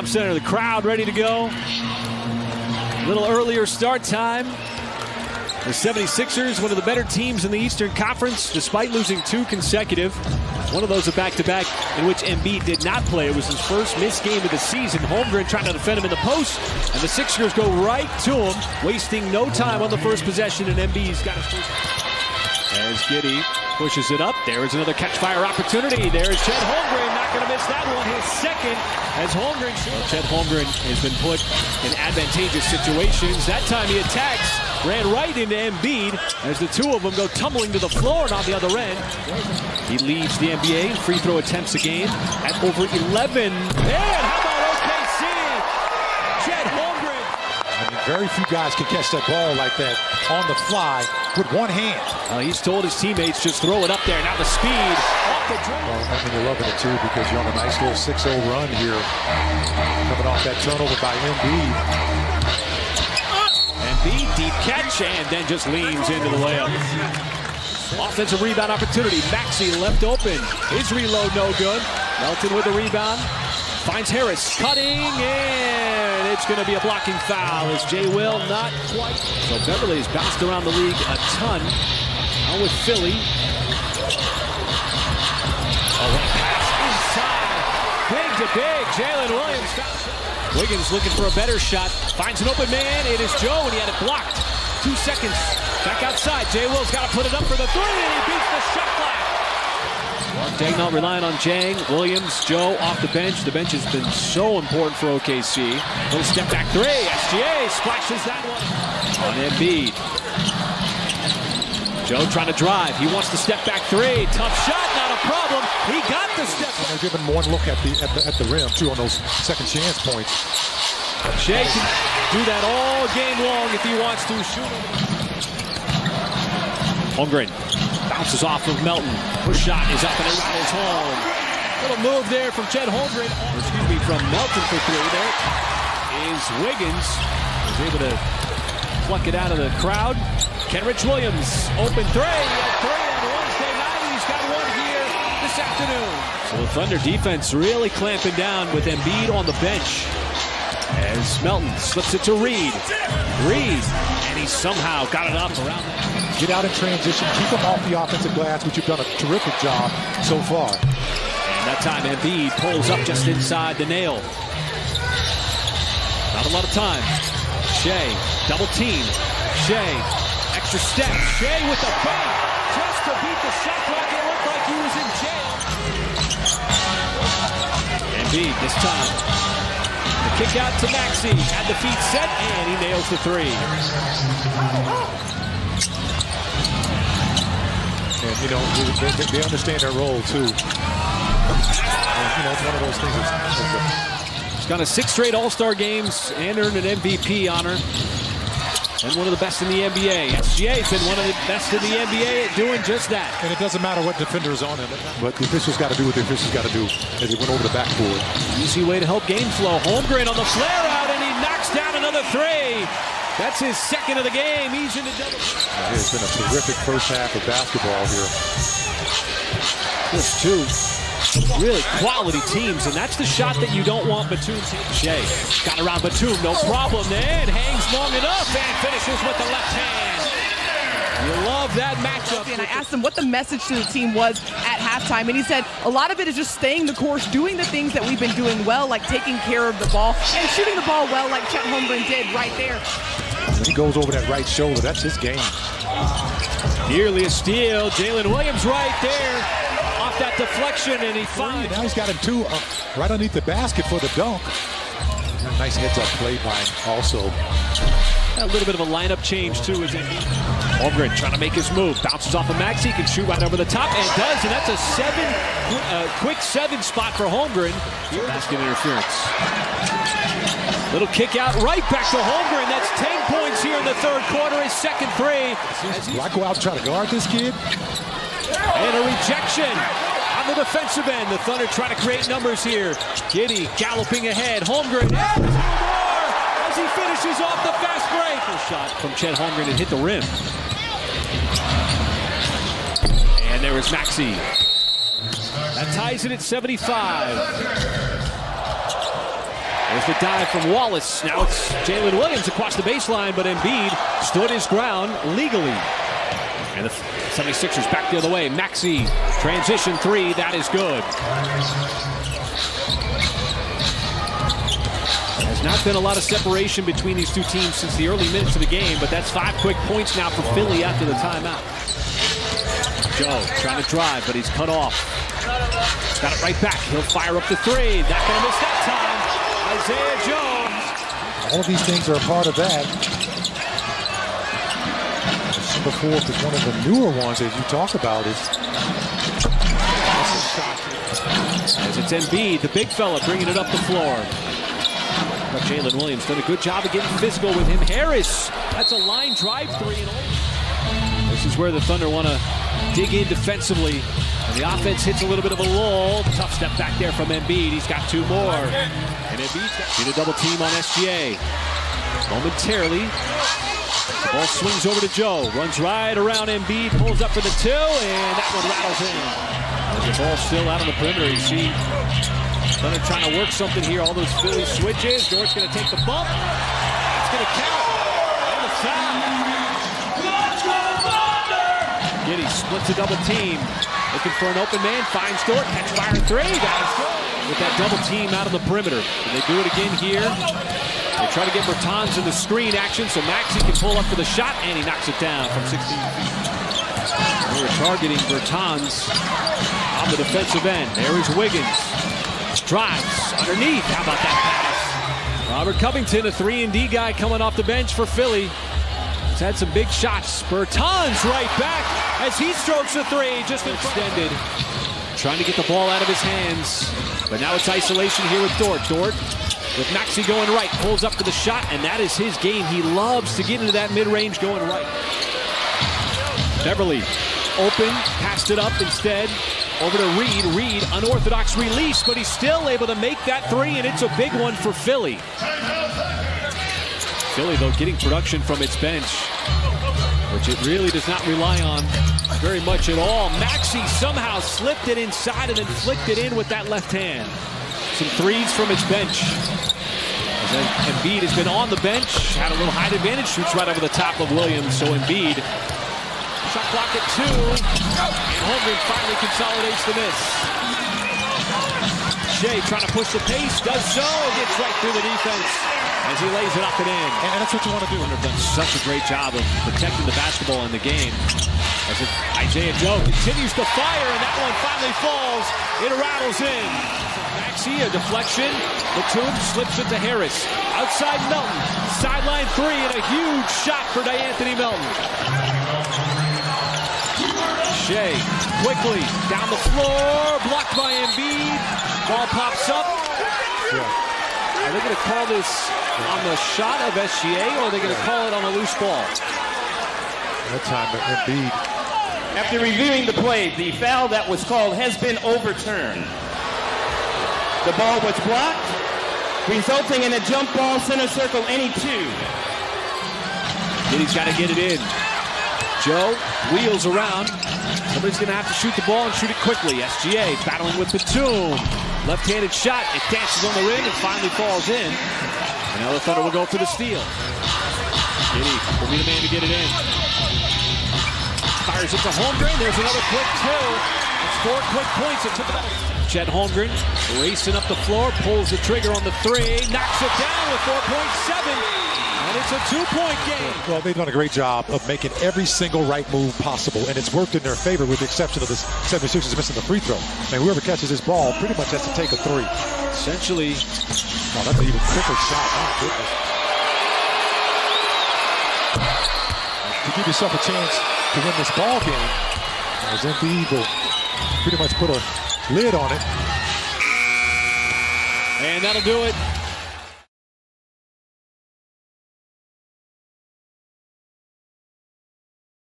Center, the crowd ready to go. A little earlier start time. The 76ers, one of the better teams in the Eastern Conference, despite losing 2 consecutive. One of those a back-to-back in which Embiid did not play. It was his first missed game of the season. Holmgren trying to defend him in the post, and the Sixers go right to him, wasting no time on the first possession, and Embiid's got his first. As Giddey pushes it up. There is another catch-fire opportunity. There is Chet Holmgren, not going to miss that one. His second as Holmgren. Chet Holmgren has been put in advantageous situations. That time he attacks. Ran right into Embiid as the two of them go tumbling to the floor, and on the other end, he leads the NBA in free throw attempts a game at over 11. And how about OKC? Chet Holmgren. I mean, very few guys can catch that ball like that on the fly with one hand. He's told his teammates just throw it up there. Now the speed off the dribble. Well, I mean, you're loving it too because you're on a nice little 6-0 run here, coming off that turnover by Embiid. Embiid, deep catch, and then just leans into the layup. Offensive rebound opportunity. Maxey left open. His reload no good. Melton with the rebound. Finds Harris cutting, and it's going to be a blocking foul as Jay Will not quite. So Beverly's bounced around the league a ton. Now with Philly. Pass inside. Big to big. Jalen Williams found. Wiggins looking for a better shot. Finds an open man. It is Joe, and he had it blocked. 2 seconds. Back outside. Jay Will's got to put it up for the three, and he beats the shot clock. Daigneault relying on Jang. Williams, Joe off the bench. The bench has been so important for OKC. Little step back three. SGA splashes that one on Embiid. Joe trying to drive. He wants the step back three. Tough shot, not a problem. He got the step. And they're giving one look at the rim too on those second chance points. Shea can do that all game long if he wants to shoot him. Holmgren bounces off of Melton. Push shot is up and around his home. Little move there from Chet Holmgren. From Melton for three. There is Wiggins. Was able to pluck it out of the crowd. Kenrich Williams, open three. Three on Wednesday night. He's got one here this afternoon. So the Thunder defense really clamping down with Embiid on the bench. As Melton slips it to Reed. Reed, and he somehow got it up around that. Get out in transition, keep them off the offensive glass, which you've done a terrific job so far. And that time Embiid pulls up just inside the nail. Not a lot of time. Shea, double team. Shea, extra step. Shea with the bank just to beat the shot clock. It looked like he was in jail. Embiid this time. The kick out to Maxey. Had the feet set, and he nails the three. And, you know, they understand their role, too. And, you know, it's one of those things. He's gone to 6 straight All-Star games and earned an MVP honor. And one of the best in the NBA. SGA's been one of the best in the NBA at doing just that. And it doesn't matter what defender is on him. But the officials got to do what the officials got to do as he went over the backboard. Easy way to help game flow. Holmgren on the flare out, and he knocks down another three. That's his second of the game. He's in the double. It's been a terrific first half of basketball here. Just two really quality teams, and that's the shot that you don't want Batum taking. Shea got around Batum, no problem, and hangs long enough and finishes with the left hand. You love that matchup. And I asked him what the message to the team was at halftime, and he said a lot of it is just staying the course, doing the things that we've been doing well, like taking care of the ball and shooting the ball well like Chet Holmgren did right there. When he goes over that right shoulder, that's his game. Nearly a steal. Jalen Williams right there. Off that deflection, and he finds. Now he's got him two right underneath the basket for the dunk. Nice heads-up play by him also. A little bit of a lineup change, too. Holmgren trying to make his move. Bounces off of Maxey. Can shoot right over the top, and does. And that's a quick 7 spot for Holmgren. Basket interference. Little kick out right back to Holmgren. That's 10 points here in the third quarter. His second three. Do I go out and try to guard this kid? And a rejection on the defensive end. The Thunder trying to create numbers here. Giddey galloping ahead. Holmgren as he finishes off the fast break. A shot from Chet Holmgren and hit the rim. And there is Maxey. That ties it at 75. There's the dive from Wallace. Now it's Jalen Williams across the baseline, but Embiid stood his ground legally. And the 76ers back the other way. Maxey, transition three, that is good. There's not been a lot of separation between these two teams since the early minutes of the game, but that's 5 quick points now for Philly after the timeout. Joe trying to drive, but he's cut off. Got it right back. He'll fire up the three. Not going to miss that time. Isaiah Jones. All of these things are a part of that. Number 4 is one of the newer ones that you talk about. As it's Embiid, the big fella, bringing it up the floor. But Jalen Williams done a good job of getting physical with him. Harris, that's a line drive three. This is where the Thunder want to dig in defensively. And the offense hits a little bit of a lull. Tough step back there from Embiid. He's got 2 more. And Embiid's got a double team on SGA. Momentarily, the ball swings over to Joe. Runs right around Embiid, pulls up for the 2, and that one rattles in. As the ball's still out on the perimeter, you see Thunder trying to work something here. All those Philly switches. Dort's going to take the bump. That's going to count. And the foul. Giddey splits a double team. Looking for an open man. Finds Dort. Catch fire 3. That is good. With that double team out on the perimeter. And they do it again here. They try to get Bertans in the screen action so Maxey can pull up for the shot, and he knocks it down from 16 feet. They were targeting Bertans on the defensive end. There is Wiggins. Drives underneath. How about that pass? Robert Covington, a 3-and-D guy coming off the bench for Philly. He's had some big shots. Bertans right back as he strokes a 3, just extended. Trying to get the ball out of his hands. But now it's isolation here with Dort. Dort with Maxey going right, pulls up for the shot, and that is his game. He loves to get into that mid-range going right. Beverly, open, passed it up instead. Over to Reed. Reed, unorthodox release, but he's still able to make that 3, and it's a big one for Philly. Philly, though, getting production from its bench, which it really does not rely on very much at all. Maxey somehow slipped it inside and then flicked it in with that left hand. Some threes from its bench. Embiid has been on the bench, had a little height advantage, shoots right over the top of Williams. So Embiid, shot clock at 2, and Holmgren finally consolidates the miss. Shea trying to push the pace, does so, gets right through the defense as he lays it up and in. And that's what you want to do. They've done such a great job of protecting the basketball in the game. As Isaiah Joe continues to fire, and that one finally falls. It rattles in. Maxey, a deflection. Batum slips it to Harris. Outside Melton. Sideline 3, and a huge shot for DeAnthony Melton. Shea quickly down the floor. Blocked by Embiid. Ball pops up. Are they going to call this on the shot of SGA, or are they going to call it on a loose ball? That time, Embiid. After reviewing the play, the foul that was called has been overturned. The ball was blocked, resulting in a jump ball center circle, any 2. He's got to get it in. Joe wheels around. Somebody's going to have to shoot the ball and shoot it quickly. SGA battling with Batum. Left-handed shot. It dances on the rim and finally falls in. And now the Thunder will go for the steal. Giddey will be the man to get it in. Fires it to Holmgren. There's another quick 2. It's 4 quick points. It took about Chet Holmgren racing up the floor, pulls the trigger on the 3, knocks it down with 4.7, and it's a 2-point game. Well, they've done a great job of making every single right move possible, and it's worked in their favor with the exception of the 76ers missing the free throw. And whoever catches this ball pretty much has to take a 3. Essentially, oh, that's an even quicker shot. Oh, goodness. To give yourself a chance to win this ball game, as Embiid will pretty much put a lid on it. And that'll do it.